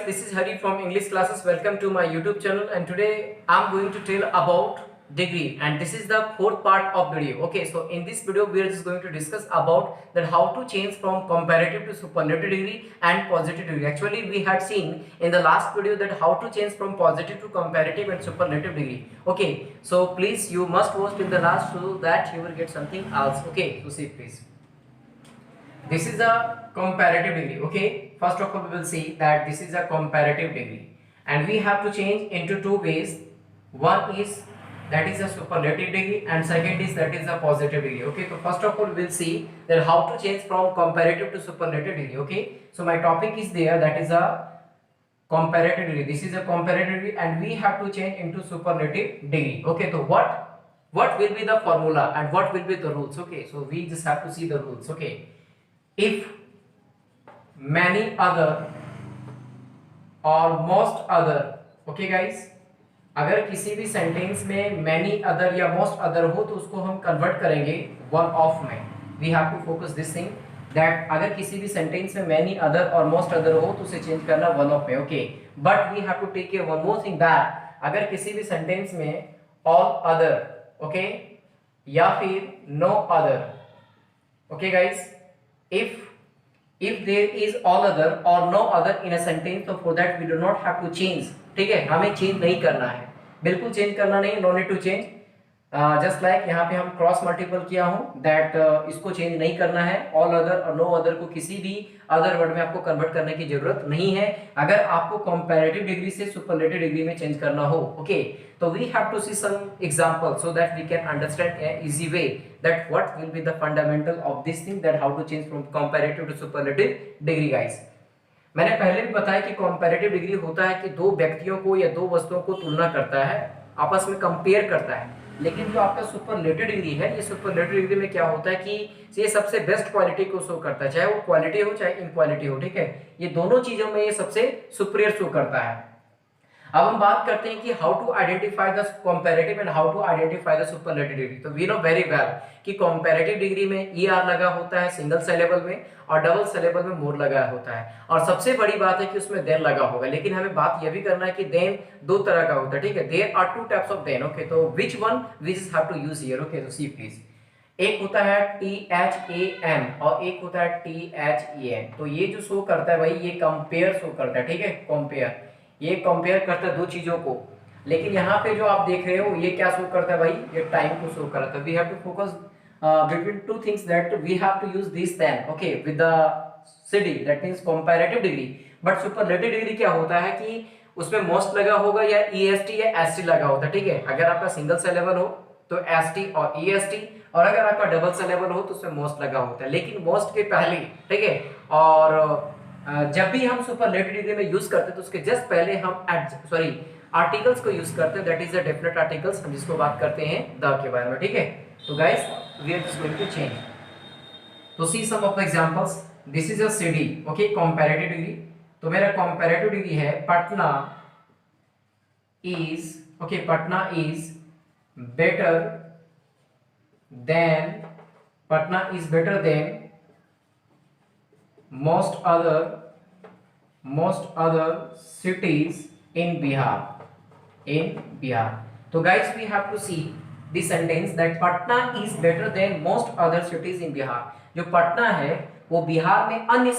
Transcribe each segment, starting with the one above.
this is Hari from English classes. Welcome to my YouTube channel, and today I'm going to tell about degree, and this is the fourth part of video. Okay, so in this video we are just going to discuss about that how to change from comparative to superlative degree and positive degree. Actually, we had seen in the last video that how to change from positive to comparative and superlative degree. Okay, so please you must watch till the last so that you will get something else. Okay, so see please. This is a comparative degree. Okay, first of all we will see that this is a comparative degree, and we have to change into two ways. One is that is a superlative degree, and second is that is a positive degree. Okay, so first of all we will see that how to change from comparative to superlative degree. Okay, so my topic is there, that is a comparative degree. This is a comparative degree, and we have to change into superlative degree. Okay, so what will be the formula and what will be the rules? Okay, so we just have to see the rules. Okay, if many other or most other, okay guys, अगर किसी भी sentence में many other या most other हो तो उसको हम convert करेंगे one of में. We have to focus this thing that अगर किसी भी सेंटेंस में many other और most other हो तो उसे चेंज करना one of में. Okay, but we have to take care one more thing that अगर किसी भी सेंटेंस में all other, okay, या फिर no other, okay guys, if there is all other or no other in a sentence, so for that we do not have to change. ठीक है, हमें change नहीं करना है, बिल्कुल चेंज करना नहीं, no need to change. Just like यहाँ पे हम क्रॉस मल्टीपल किया हूँ दैट इसको चेंज नहीं करना है. ऑल अदर और नो अदर को किसी भी अदर वर्ड में आपको कन्वर्ट करने की जरूरत नहीं है अगर आपको कंपैरेटिव डिग्री से सुपरलेटिव डिग्री में चेंज करना हो. ओके, तो we have to see some example so that we can understand a easy way that what will be the fundamental of this thing that how to change from comparative to superlative degree. Guys, मैंने पहले भी बताया कि comparative degree होता है कि दो व्यक्तियों को या दो वस्तुओं को तुलना करता है, आपस में कंपेयर करता है. लेकिन जो आपका सुपरलेटिव डिग्री है, ये सुपरलेटिव डिग्री में क्या होता है कि ये सबसे बेस्ट क्वालिटी को शो करता है, चाहे वो क्वालिटी हो चाहे इनक्वालिटी हो. ठीक है, ये दोनों चीजों में ये सबसे सुपीरियर शो करता है. अब हम बात करते हैं कि how to identify the comparative and how to identify the superlative degree. तो वी नो वेरी वेल कि कंपैरेटिव डिग्री में ईआर लगा होता है सिंगल सिलेबल में और डबल सिलेबल में मोर लगा होता है, और सबसे बड़ी बात है कि उसमें देन लगा होगा. लेकिन हमें बात यह भी करना है कि देन दो तरह का होता है. ठीक है, there are two types of then. Okay, तो which one we just have to use here. Okay, तो सी प्लीज, एक होता है THAN और एक होता है THEN. तो ये जो शो करता है भाई, ये कंपेयर शो करता है. ठीक है, कंपेयर, ये कंपेयर करता है दो चीजों को. लेकिन यहाँ पे जो आप देख रहे हो ये क्या शो करता है भाई, ये टाइम को शो करता है. We have to focus between two things that we have to use this then. Okay, with the CD, that means comparative degree. But superlative degree क्या होता है कि उसमें most लगा होगा या EST या ST लगा होता है. ठीक है, अगर आपका सिंगल सिलेबल हो तो ST और EST, और अगर आपका डबल सिलेबल हो तो उसमें most लगा होता है. लेकिन most के पहले, ठीक है, और जब भी हम सुपरलेटिव डिग्री में यूज करते हैं तो उसके जस्ट पहले हम आर्टिकल्स को यूज करते हैं. That is the definite articles, हम जिसको बात करते हैं द के बारे में. ठीक है, तो guys we are just going to change. तो see some of the examples. This is a CD. Okay, comparative degree. तो मेरा comparative degree है Patna is, okay, Patna is better than, Patna is better than most other cities in Bihar. तो guys we have to see the sentence that Patna is better than most other cities in Bihar. जो पटना है वो बिहार में अन्य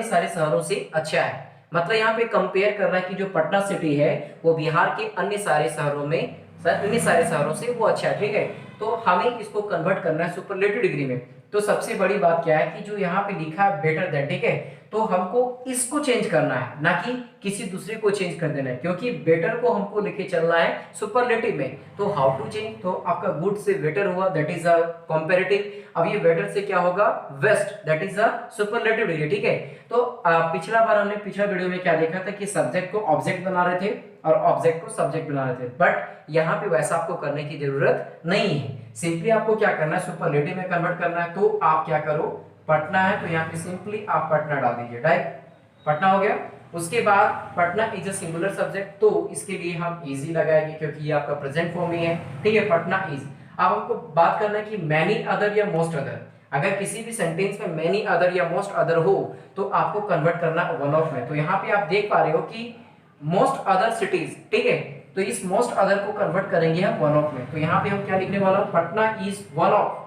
सारे शहरों से अच्छा है. मतलब यहाँ पे कंपेयर कर रहा है कि जो पटना सिटी है वो बिहार के अन्य सारे शहरों से वो अच्छा है. ठीक है, तो हमें इसको कन्वर्ट करना है सुपरलेटिव डिग्री में. तो सबसे बड़ी बात क्या है कि जो यहाँ पे लिखा है बेटर देन, ठीक है, तो हमको इसको चेंज करना है, ना कि किसी दूसरे को चेंज कर देना है, क्योंकि बेटर को हमको लेके चलना है सुपरलेटिव में. तो हाउ टू चेंज, तो आपका गुड से बेटर हुआ, दैट इज अ कंपैरेटिव. अब ये बेटर से क्या होगा, best, that is a superlative degree. ठीक है, तो पिछला बार हमने पिछला वीडियो में क्या देखा था कि सब्जेक्ट को ऑब्जेक्ट बना रहे थे और ऑब्जेक्ट को सब्जेक्ट बना रहे थे. बट यहाँ पे वैसा आपको करने की जरूरत नहीं है. सिंपली आपको क्या करना है, सुपरलेटिव में कन्वर्ट करना है. तो आप क्या करो, पटना है तो यहाँ पे सिंपली आप पटना डाल दीजिए. डायरेक्ट पटना हो गया. उसके बाद Patna is a singular subject, तो इसके लिए हम इजी लगाएंगे क्योंकि ये आपका प्रेजेंट फॉर्म ही है. ठीक है, पटना इज. अब हमको बात करना है कि मैनी अदर या मोस्ट अदर. अगर किसी भी सेंटेंस में मेनी अदर या मोस्ट अदर हो तो आपको कन्वर्ट करना वन ऑफ में। तो यहाँ पे आप देख पा रहे हो कि मोस्ट अदर सिटीज, ठीक है, तो इस मोस्ट अदर को कन्वर्ट करेंगे हम वन ऑफ में। तो यहाँ पे हम क्या लिखने वाला हूँ, Patna is one of,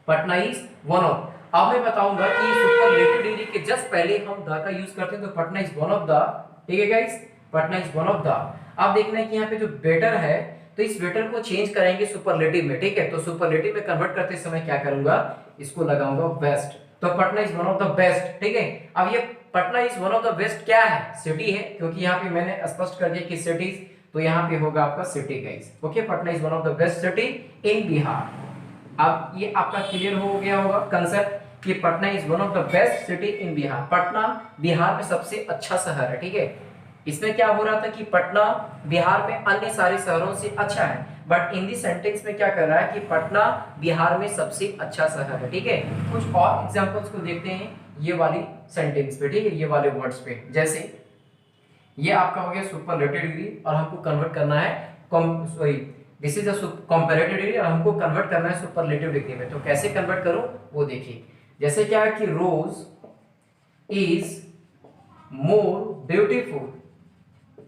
Patna is one of. अब मैं बताऊंगा कि सुपरलेटिव डिग्री के जस्ट पहले हम द का यूज करते हैं, तो Patna is one of the, ठीक है guys, Patna is one of the. अब देखना है कि यहाँ पे जो बेटर है तो इस बेटर को चेंज करेंगे सुपरलेटिव में, ठीक है। तो सुपरलेटिव में कन्वर्ट करते समय क्या करूंगा, इसको लगाऊंगा बेस्ट। तो Patna is one of the best, ठीक है। अब ये Patna is one of the best क्या है, सिटी है, क्योंकि यहाँ पे मैंने स्पष्ट कर दिया कि सिटीज, तो यहाँ पे होगा आपका city guys. Okay, Patna is one of the best city in Bihar. अब ये आपका क्लियर हो गया होगा कंसेप्ट कि Patna is one of the best city in Bihar. Patna Bihar में सबसे अच्छा शहर है, ठीक है। इसमें क्या हो रहा था कि पटना बिहार में अन्य सारे शहरों से अच्छा है, बट इन दिस सेंटेंस में क्या कर रहा है कि पटना बिहार में सबसे अच्छा शहर है, ठीक है। कुछ और एग्जांपल्स को देखते हैं ये वाली सेंटेंस पे, ठीक है, ये वाले वर्ड्स पे। जैसे ये आपका हो गया सुपरलेटिव डिग्री और हमको कन्वर्ट करना है this is a comparative degree और हमको कन्वर्ट करना है सुपरलेटिव डिग्री में। तो कैसे कन्वर्ट करूं वो देखिए। जैसे क्या है कि rose is more beautiful,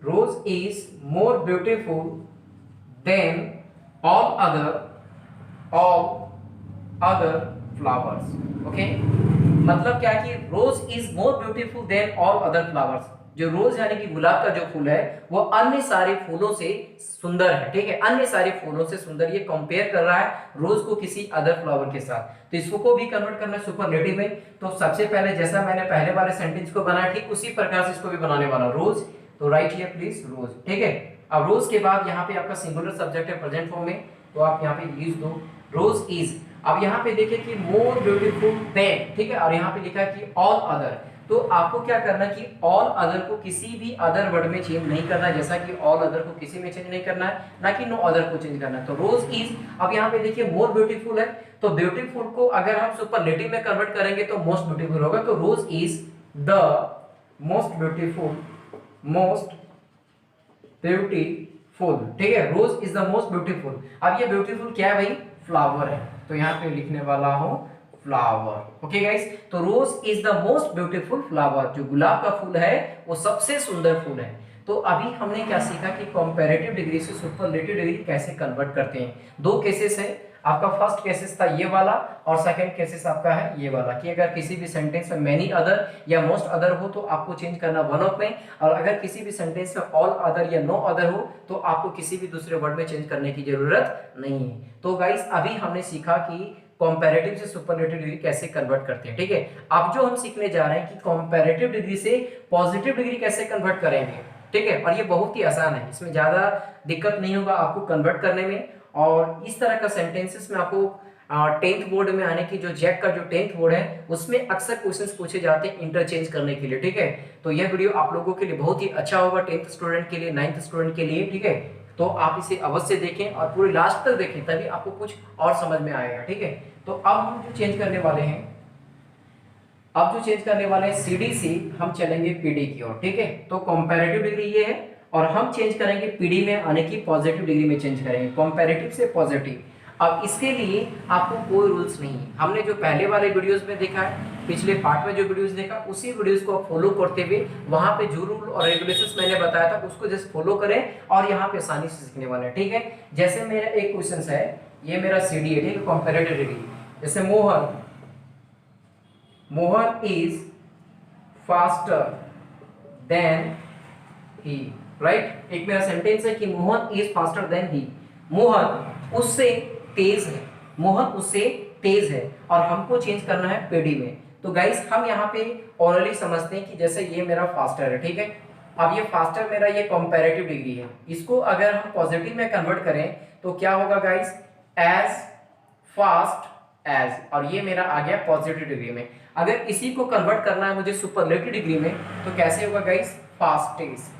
rose is more beautiful than all other flowers. Okay, मतलब क्या है कि rose is more beautiful than all other flowers. जो रोज यानी कि गुलाब का जो फूल है वो अन्य सारे फूलों से सुंदर है, ठीक है, अन्य सारे फूलों से सुंदर। ये कंपेयर कर रहा है रोज को किसी अदर फ्लावर के साथ। तो इसको को भी कन्वर्ट करना है सुपरलेटिव में। तो सबसे पहले जैसा मैंने पहले वाले सेंटेंस को बनाया ठीक उसी प्रकार से इसको भी बनाने वाला रोज। तो राइट हियर प्लीज रोज, ठीक है। अब रोज के बाद यहाँ पे आपका सिंगुलर सब्जेक्ट है प्रेजेंट फॉर्म में, तो आप यहाँ पे यूज दो रोज इज। अब यहाँ पे देखिए कि मोर ब्यूटीफुल देन, ठीक है, और यहाँ पे लिखा है कि ऑल अदर। तो आपको क्या करना है कि ऑल अदर को किसी भी अदर वर्ड में चेंज नहीं करना है, जैसा कि ऑल अदर को किसी में चेंज नहीं करना है, ना कि नो अदर को चेंज करना है। तो रोज इज, अब यहाँ पे देखिए मोर ब्यूटीफुल है, तो ब्यूटीफुल को अगर हम सुपरलेटिव में कन्वर्ट करेंगे तो मोस्ट ब्यूटीफुल होगा। तो rose is the most beautiful, most beautiful, ठीक है, rose is the most beautiful. अब ये ब्यूटीफुल क्या है भाई, फ्लावर है, तो यहाँ पे लिखने वाला हूं फ्लावर। ओके गाइस, तो rose is the most beautiful flower, जो गुलाब का फूल है वो सबसे सुंदर फूल है। तो अभी हमने क्या सीखा कि कंपैरेटिव डिग्री से सुपरलेटिव डिग्री कैसे कन्वर्ट करते हैं। दो केसेस है, आपका फर्स्ट केसेस था ये वाला और सेकंड केसेस आपका है ये वाला, कि अगर किसी भी सेंटेंस में मेनी अदर या मोस्ट अदर हो तो आपको चेंज करना वन ऑफ में, और अगर किसी भी सेंटेंस में ऑल अदर या नो अदर हो तो आपको किसी भी दूसरे वर्ड में चेंज करने की जरूरत नहीं है। तो गाइस अभी हमने सीखा कि कंपैरेटिव से सुपरलेटिव डिग्री कैसे कन्वर्ट करते हैं, ठीक है। अब जो हम सीखने जा रहे हैं कि कंपैरेटिव डिग्री से पॉजिटिव डिग्री कैसे कन्वर्ट करेंगे, ठीक है। और ये बहुत ही आसान है, इसमें ज्यादा दिक्कत नहीं होगा आपको कन्वर्ट करने में। और इस तरह का सेंटेंसेस में आपको 10th बोर्ड में आने की जो जैक का जो 10th बोर्ड है उसमें अक्सर क्वेश्चंस पूछे जाते हैं इंटरचेंज करने के लिए, ठीक है। तो यह वीडियो आप लोगों के लिए बहुत ही अच्छा होगा, 10th स्टूडेंट के लिए, 9th स्टूडेंट के लिए, ठीक है। तो आप इसे अवश्य देखें और पूरी लास्ट तक देखें, तभी आपको कुछ और समझ में आएगा, ठीक है। तो अब हम जो चेंज करने वाले हैं, अब जो चेंज करने वाले हैं सीडी से हम चलेंगे पीडी की ओर, ठीक है। तो कंपैरेटिव डिग्री ये है और हम चेंज करेंगे पीडी में आने की पॉजिटिव डिग्री में चेंज करेंगे, कंपैरेटिव से पॉजिटिव। अब इसके लिए आपको कोई रूल्स नहीं है, हमने जो पहले वाले वीडियोस में देखा है, पिछले पार्ट में जो वीडियोस देखा उसी वीडियोस को आप फॉलो करते हुए वहां पे जो रूल और रेगुलेशंस मैंने बताया था उसको जस्ट फॉलो करें और यहाँ पे आसानी से सीखने वाले हैं, ठीक है। जैसे मेरा एक क्वेश्चन है, ये मेरा सीडी है, ठीक है, कंपैरेटिव डिग्री। जैसे Mohan is faster than he, right. एक मेरा सेंटेंस है कि Mohan is faster than he, Mohan उससे तेज है, मोहन उससे तेज है, और हमको चेंज करना है पीडी में। तो गाइस हम यहाँ पे ऑलरेडी समझते हैं कि जैसे ये मेरा फास्टर है, ठीक है। अब ये फास्टर मेरा ये कंपैरेटिव डिग्री है, इसको अगर हम पॉजिटिव में कन्वर्ट करें तो क्या होगा गाइस, एज फास्ट एज, और ये मेरा आ गया पॉजिटिव डिग्री में। अगर इसी को कन्वर्ट करना है मुझे सुपरलेटिव डिग्री में तो कैसे होगा गाइस, फास्टेस्ट,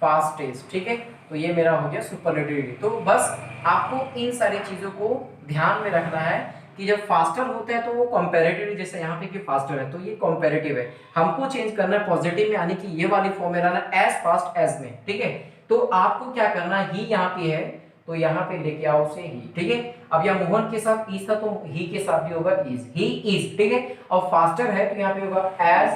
फास्टेस्ट, ठीक है। तो ये मेरा हो गया सुपरलेटिव डिग्री। तो बस आपको इन सारी चीजों को ध्यान में रखना है कि जब फास्टर होता है तो वो कंपैरेटिव, जैसे यहाँ पे कि फास्टर है तो ये कंपैरेटिव है, हमको चेंज करना है पॉजिटिव में, यानी कि ये वाली फॉर्म में लाना एज फास्ट एज में, ठीक है। तो आपको क्या करना है, ही यहाँ पे है तो यहाँ पे लेके आओ उसे ही, ठीक है। अब यहाँ मोहन के साथ इज था तो ही के साथ भी होगा इज, ही इज, ठीक है। और फास्टर है तो यहाँ पे होगा as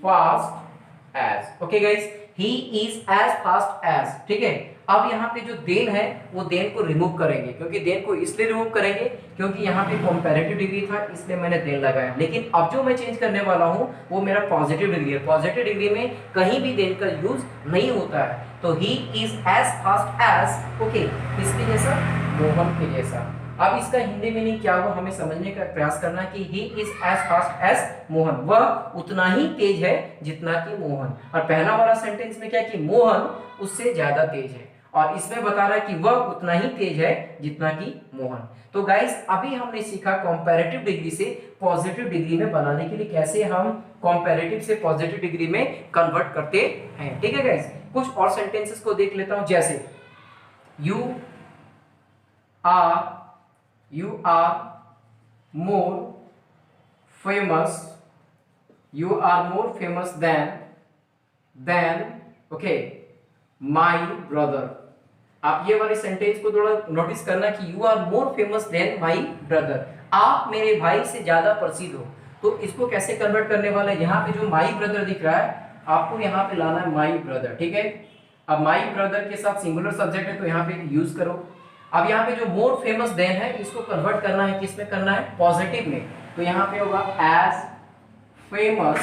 fast as, okay guys, he is as fast as, ठीक है। अब यहाँ पे जो देन है वो देन को रिमूव करेंगे, क्योंकि देन को इसलिए रिमूव करेंगे क्योंकि यहाँ पे कंपैरेटिव डिग्री था इसलिए मैंने देन लगाया। लेकिन अब जो मैं चेंज करने वाला हूँ वो मेरा पॉजिटिव डिग्री है। पॉजिटिव डिग्री में कहीं भी देन का यूज नहीं होता है, तो he is as fast as, okay, इसके जैसा, मोहन के जैसा। अब इसका हिंदी मीनिंग क्या हुआ हमें समझने का प्रयास करना कि he is as fast as Mohan, वह उतना ही तेज है जितना कि मोहन। और पहला वाला सेंटेंस में क्या कि मोहन उससे ज्यादा तेज है, और इसमें बता रहा है कि वह उतना ही तेज है जितना कि मोहन। तो गाइस अभी हमने सीखा कंपैरेटिव डिग्री से पॉजिटिव डिग्री में बनाने के लिए कैसे हम कंपैरेटिव से पॉजिटिव डिग्री में कन्वर्ट करते हैं, ठीक है गाइस। कुछ और सेंटेंसेस को देख लेता हूं, जैसे you are more famous, you are more famous than okay my brother। आप ये वाले सेंटेंस को थोड़ा नोटिस करना कि you are more famous than my brother, आप मेरे भाई से ज्यादा प्रसिद्ध हो। तो इसको कैसे कन्वर्ट करने वाले, यहाँ पे जो माई ब्रदर दिख रहा है आपको यहाँ पे लाना है माई ब्रदर, ठीक है। अब माई ब्रदर के साथ सिंगुलर सब्जेक्ट है तो यहाँ पे यूज करो। अब यहाँ पे जो मोर फेमस देन है इसको कन्वर्ट करना है, किस में करना है, पॉजिटिव में, तो यहाँ पे होगा एज फेमस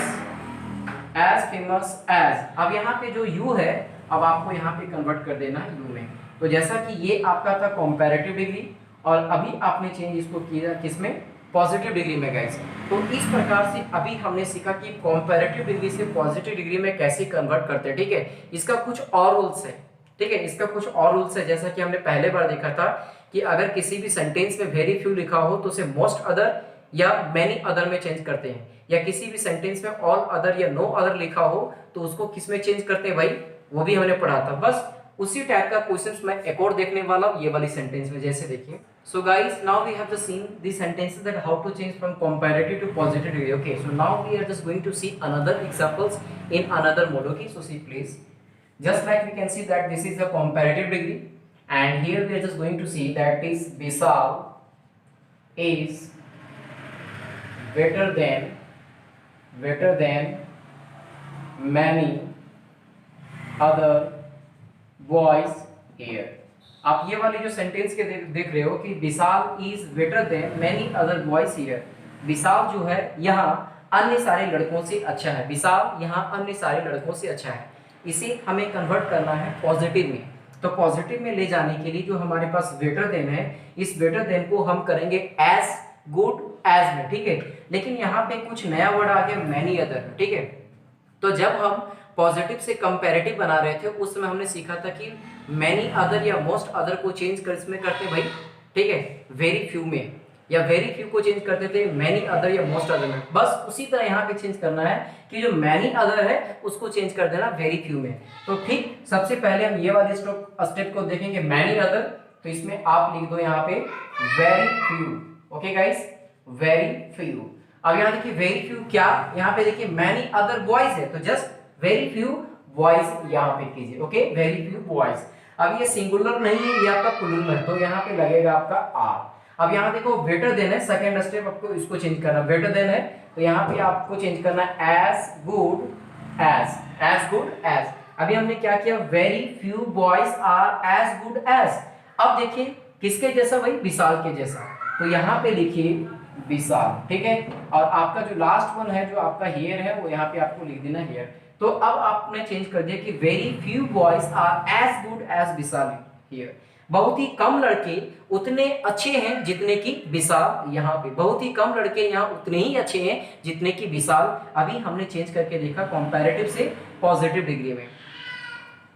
एज। अब यहाँ पे जो यू है अब आपको यहाँ पे कन्वर्ट कर देना है यू में। तो जैसा कि ये आपका था कंपैरेटिव डिग्री और अभी आपने चेंज इसको किया किसमें, पॉजिटिव डिग्री में गाइस। तो इस प्रकार से अभी हमने सीखा कि कंपैरेटिव डिग्री से पॉजिटिव डिग्री में कैसे कन्वर्ट करते हैं, ठीक है। इसका कुछ और रूल्स है, ठीक है, इसका कुछ और रूल्स है। जैसा कि हमने पहले बार देखा था कि अगर किसी भी सेंटेंस में वेरी फ्यू लिखा हो तो उसे मोस्ट अदर या मैनी अदर में चेंज करते हैं, या किसी भी सेंटेंस में ऑल अदर या नो अदर लिखा हो तो उसको किस में चेंज करते हैं भाई, वो भी हमने पढ़ा था। बस उसी टाइप का क्वेश्चंस मैं एक और देखने वाला हूं ये वाली सेंटेंस में, जैसे देखिए। So guys now we have just seen this sentences that how to change from comparative to positive degree, okay. So now we are just going to see another examples in another mode, okay. So see please, just like we can see that this is the comparative degree, and here we are just going to see that is Vishal is better than many other boys here। आप ये वाली जो sentence के देख रहे हो कि Vishal is better than many other boys here, Vishal जो है यहाँ अन्य सारे लड़कों से अच्छा है, विशाल यहाँ अन्य सारे लड़कों से अच्छा है। इसे हमें कन्वर्ट करना है पॉजिटिव में, तो पॉजिटिव में ले जाने के लिए जो हमारे पास बेटर देन है, इस बेटर देन को हम करेंगे एज गुड एज में, ठीक है। लेकिन यहाँ पे कुछ नया वर्ड आ गया मैनी अदर में, ठीक है। तो जब हम पॉजिटिव से कंपैरेटिव बना रहे थे उस समय हमने सीखा था कि मैनी अदर या मोस्ट अदर को चेंज कर इसमें करते भाई, ठीक है, वेरी फ्यू में, या वेरी फ्यू को चेंज करते थे मैनी अदर या मोस्ट अदर में। बस उसी तरह यहाँ पे चेंज करना है कि जो मैनी अदर है उसको चेंज कर देना वेरी फ्यू में। तो ठीक सबसे पहले हम ये वाले स्टेप को देखेंगे मैनी अदर, तो इसमें आप लिख दो यहाँ पे very few, okay guys, very few. अब यहाँ देखिए वेरी फ्यू क्या, यहाँ पे देखिए मैनी अदर बॉयज है तो जस्ट वेरी फ्यू बॉयज यहाँ पे कीजिए, ओके, वेरी फ्यू बॉयज। अब ये सिंगुलर नहीं है, ये आपका प्लूरल है तो यहाँ पे लगेगा आपका आर। अब यहाँ देखो बेटर देन है, सेकंड स्टेप आपको इसको चेंज करना, बेटर देन है तो यहाँ पे आपको चेंज करना एज गुड एज। अभी हमने क्या किया, very few boys are as good as. अब देखिए किसके जैसा भाई, विशाल के जैसा, तो यहाँ पे लिखिए विशाल, ठीक है। और आपका जो लास्ट वन है जो आपका हेयर है वो यहाँ पे आपको लिख देना हेयर। तो अब आपने चेंज कर दिया कि very few boys are as good as Vishal here, बहुत ही कम लड़के उतने अच्छे हैं जितने की विशाल, यहाँ पे बहुत ही कम लड़के यहाँ उतने ही अच्छे हैं जितने की विशाल। अभी हमने चेंज करके देखा कंपैरेटिव से पॉजिटिव डिग्री में।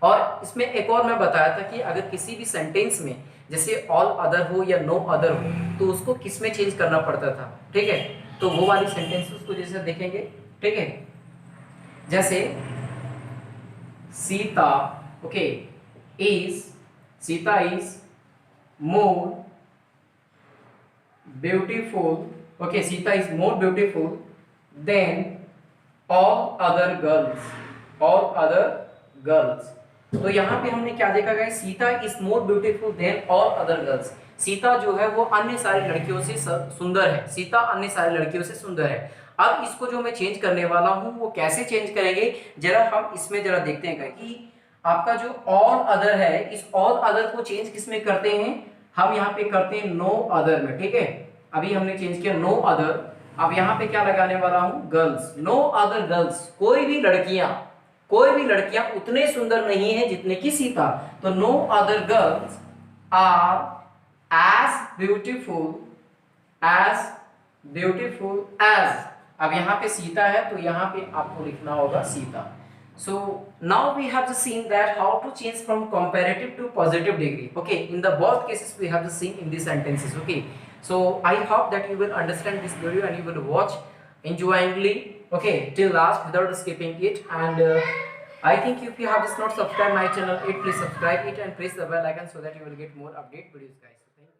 और इसमें एक और मैं बताया था कि अगर किसी भी सेंटेंस में जैसे ऑल अदर हो या नो अदर हो तो उसको किस में चेंज करना पड़ता था, ठीक है। तो वो वाली सेंटेंसेस को जैसे देखेंगे, ठीक है, जैसे Sita, okay, Sita is more beautiful, okay, Sita is more beautiful then all other girls, तो यहाँ पे हमने क्या देखा guys, Sita is more beautiful than all other girls. Sita जो है वो अन्य सारी लड़कियों से सुंदर है, सीता अन्य सारी लड़कियों से सुंदर है। अब इसको जो मैं चेंज करने वाला हूँ वो कैसे चेंज करेंगे, जरा हम इसमें जरा देखते हैं कि आपका जो ऑल अदर है, इस ऑल अदर को चेंज किस में करते हैं, हम यहाँ पे करते हैं नो अदर में, ठीक है। अभी हमने चेंज किया नो अदर, अब यहाँ पे क्या लगाने वाला हूँ, गर्ल्स, नो अदर गर्ल्स, कोई भी लड़कियां उतने सुंदर नहीं है जितने की सीता। तो no other girls are as beautiful as, अब यहाँ पे सीता है तो यहाँ पे आपको लिखना होगा Sita. So now we have just seen that how to change from comparative to positive degree. Okay, in the both cases we have just seen in these sentences. Okay, so I hope that you will understand this video and you will watch enjoyingly. Okay, till last without skipping it. And I think if you have just not subscribed my channel, please subscribe it and press the bell icon so that you will get more update videos, guys. So, thank you.